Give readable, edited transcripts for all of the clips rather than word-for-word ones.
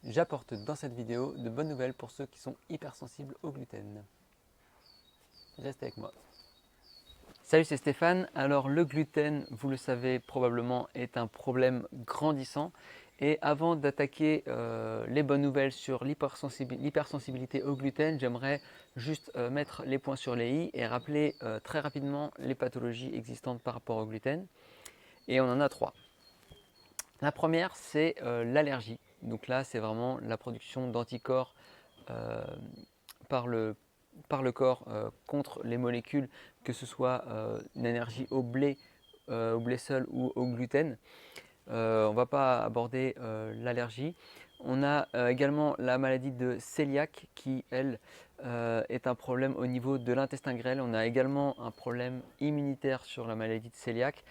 J'apporte dans cette vidéo de bonnes nouvelles pour ceux qui sont hypersensibles au gluten. Restez avec moi. Salut, c'est Stéphane. Alors le gluten, vous le savez probablement, est un problème grandissant. Et avant d'attaquer les bonnes nouvelles sur l'hypersensibilité au gluten, j'aimerais juste mettre les points sur les i et rappeler très rapidement les pathologies existantes par rapport au gluten. Et on en a trois. La première, c'est l'allergie. Donc là, c'est vraiment la production d'anticorps euh, par le corps contre les molécules, que ce soit une allergie au blé seul ou au gluten. On ne va pas aborder l'allergie. On a également la maladie de cœliaque qui, elle, est un problème au niveau de l'intestin grêle. On a également un problème immunitaire sur la maladie de cœliaque.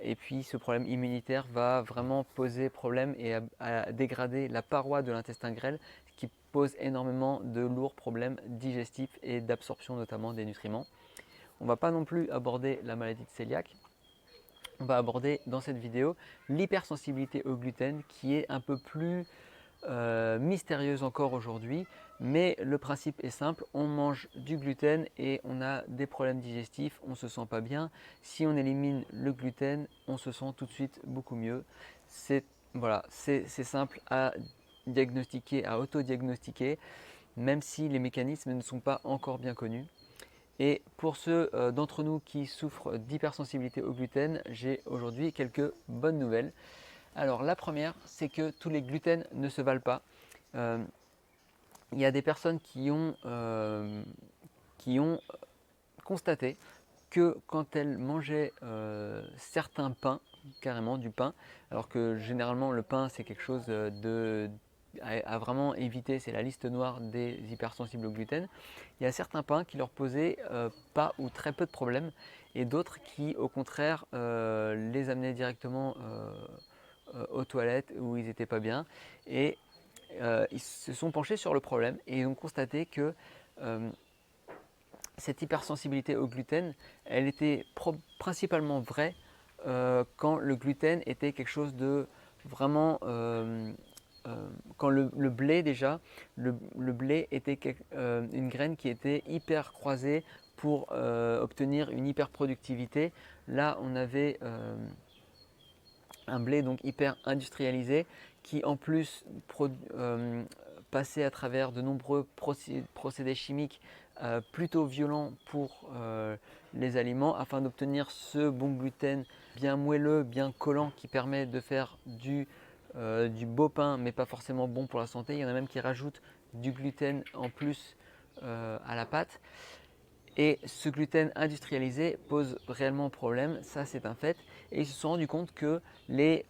Et puis ce problème immunitaire va vraiment poser problème et à dégrader la paroi de l'intestin grêle, ce qui pose énormément de lourds problèmes digestifs et d'absorption notamment des nutriments. On ne va pas non plus aborder la maladie de cœliaque. On va aborder dans cette vidéo l'hypersensibilité au gluten qui est un peu plus mystérieuse encore aujourd'hui, mais le principe est simple, on mange du gluten et on a des problèmes digestifs, on ne se sent pas bien. Si on élimine le gluten, on se sent tout de suite beaucoup mieux. C'est voilà, c'est simple à diagnostiquer, à auto-diagnostiquer, même si les mécanismes ne sont pas encore bien connus. Et pour ceux d'entre nous qui souffrent d'hypersensibilité au gluten, j'ai aujourd'hui quelques bonnes nouvelles. Alors la première, c'est que tous les gluten ne se valent pas. Euh, il y a des personnes qui ont constaté que quand elles mangeaient certains pains, carrément du pain, alors que généralement le pain c'est quelque chose à vraiment éviter, c'est la liste noire des hypersensibles au gluten. Il y a certains pains qui leur posaient pas ou très peu de problèmes et d'autres qui au contraire les amenaient directement aux toilettes où ils n'étaient pas bien et ils se sont penchés sur le problème et ils ont constaté que euh, cette hypersensibilité au gluten, elle était principalement vraie quand le gluten était quelque chose de vraiment quand le blé déjà, le blé était une graine qui était hyper croisée pour obtenir une hyper productivité. Là, on avait un blé donc hyper industrialisé qui en plus passait à travers de nombreux procédés chimiques plutôt violents pour les aliments afin d'obtenir ce bon gluten bien moelleux, bien collant qui permet de faire du beau pain mais pas forcément bon pour la santé. Il y en a même qui rajoutent du gluten en plus à la pâte. Et ce gluten industrialisé pose réellement problème, ça c'est un fait. Et ils se sont rendus compte que les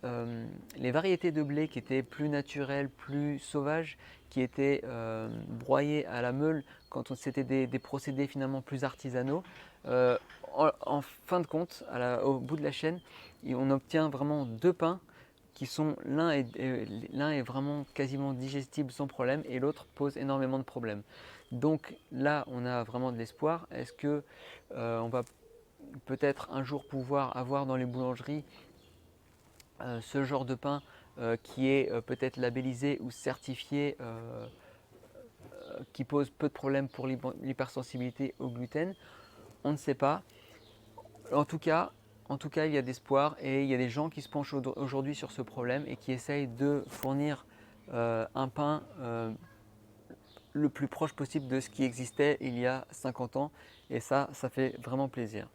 variétés de blé qui étaient plus naturelles, plus sauvages, qui étaient broyées à la meule quand c'était des procédés finalement plus artisanaux, en fin de compte, au bout de la chaîne, on obtient vraiment deux pains qui sont l'un est vraiment quasiment digestible sans problème et l'autre pose énormément de problèmes. Donc là, on a vraiment de l'espoir. Est-ce que on va peut-être un jour pouvoir avoir dans les boulangeries ce genre de pain qui est peut-être labellisé ou certifié, qui pose peu de problèmes pour l'hypersensibilité au gluten? On ne sait pas. En tout cas, il y a d'espoir et il y a des gens qui se penchent aujourd'hui sur ce problème et qui essayent de fournir un pain le plus proche possible de ce qui existait il y a 50 ans. Et ça fait vraiment plaisir.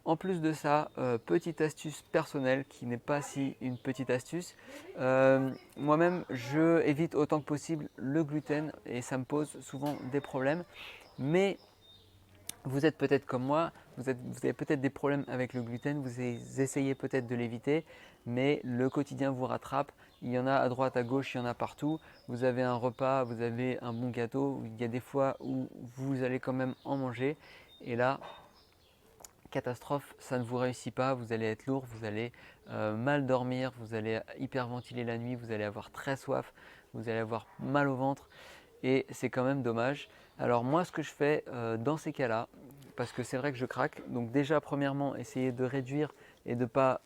En plus de ça, petite astuce personnelle qui n'est pas si une petite astuce. Moi-même, je évite autant que possible le gluten et ça me pose souvent des problèmes. Mais vous êtes peut-être comme moi, vous avez peut-être des problèmes avec le gluten, vous essayez peut-être de l'éviter, mais le quotidien vous rattrape. Il y en a à droite, à gauche, il y en a partout. Vous avez un repas, vous avez un bon gâteau, il y a des fois où vous allez quand même en manger. Et là, catastrophe, ça ne vous réussit pas, vous allez être lourd, vous allez mal dormir, vous allez hyperventiler la nuit, vous allez avoir très soif, vous allez avoir mal au ventre et c'est quand même dommage. Alors moi ce que je fais dans ces cas-là, parce que c'est vrai que je craque, donc déjà premièrement essayer de réduire et de ne pas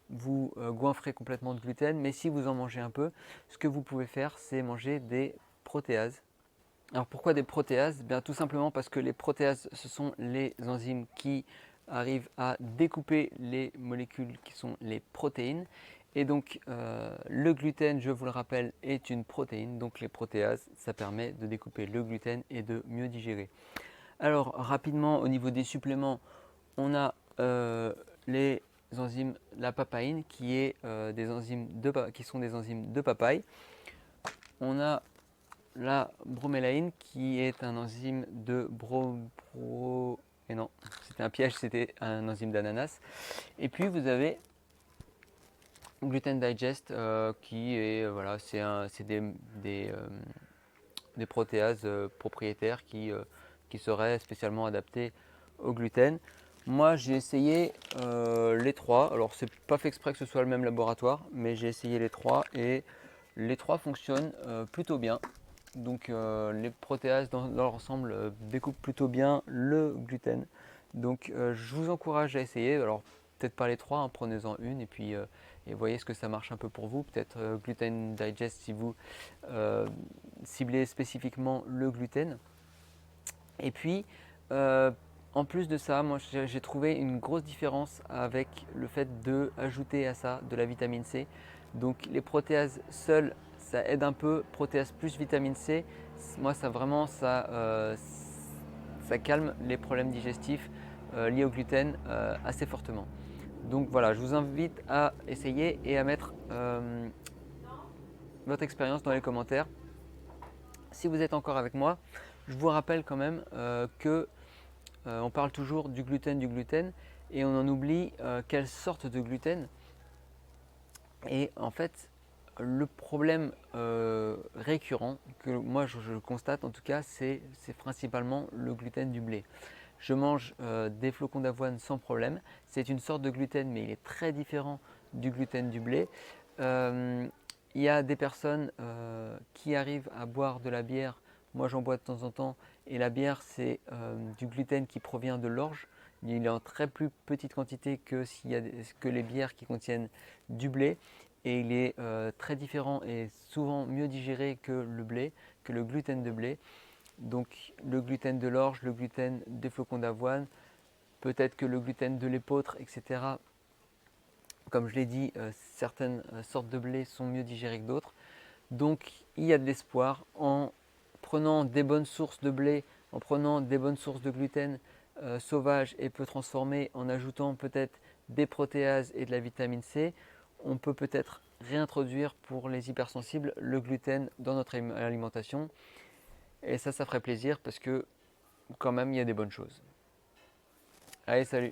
vous goinfrer complètement de gluten, mais si vous en mangez un peu, ce que vous pouvez faire, c'est manger des protéases. Alors pourquoi des protéases? Bien, tout simplement parce que les protéases, ce sont les enzymes qui arrivent à découper les molécules qui sont les protéines. Et donc le gluten, je vous le rappelle, est une protéine. Donc les protéases, ça permet de découper le gluten et de mieux digérer. Alors rapidement, au niveau des suppléments, on a les enzymes, la papaïne qui est qui sont des enzymes de papaye. On a la bromélaïne qui est un enzyme de et non, c'était un piège, c'était un enzyme d'ananas. Et puis vous avez Gluten Digest qui est voilà, c'est des protéases propriétaires qui seraient spécialement adaptées au gluten. Moi j'ai essayé les trois, alors c'est pas fait exprès que ce soit le même laboratoire, mais j'ai essayé les trois et les trois fonctionnent plutôt bien. Donc les protéases dans leur ensemble découpent plutôt bien le gluten. Donc je vous encourage à essayer. Alors peut-être pas les trois, hein, prenez-en une et voyez ce que ça marche un peu pour vous. Peut-être Gluten Digest si vous ciblez spécifiquement le gluten. Et puis en plus de ça, moi j'ai trouvé une grosse différence avec le fait d'ajouter à ça de la vitamine C. Donc les protéases seules, ça aide un peu, protéases plus vitamine C, moi ça vraiment ça calme les problèmes digestifs liés au gluten assez fortement. Donc voilà, je vous invite à essayer et à mettre votre expérience dans les commentaires. Si vous êtes encore avec moi, je vous rappelle quand même que on parle toujours du gluten, et on en oublie quelle sorte de gluten. Et en fait, le problème récurrent que moi je constate en tout cas, c'est principalement le gluten du blé. Je mange des flocons d'avoine sans problème. C'est une sorte de gluten, mais il est très différent du gluten du blé. Il y a des personnes qui arrivent à boire de la bière. Moi, j'en bois de temps en temps. Et la bière, c'est du gluten qui provient de l'orge. Il est en très plus petite quantité que les bières qui contiennent du blé. Et il est très différent et souvent mieux digéré que le blé, que le gluten de blé. Donc le gluten de l'orge, le gluten des flocons d'avoine, peut-être que le gluten de l'épeautre, etc. Comme je l'ai dit, certaines sortes de blé sont mieux digérées que d'autres. Donc il y a de l'espoir en prenant des bonnes sources de blé, en prenant des bonnes sources de gluten sauvage et peu transformé, en ajoutant peut-être des protéases et de la vitamine C. On peut peut-être réintroduire pour les hypersensibles le gluten dans notre alimentation. Et ça ferait plaisir parce que quand même, il y a des bonnes choses. Allez, salut!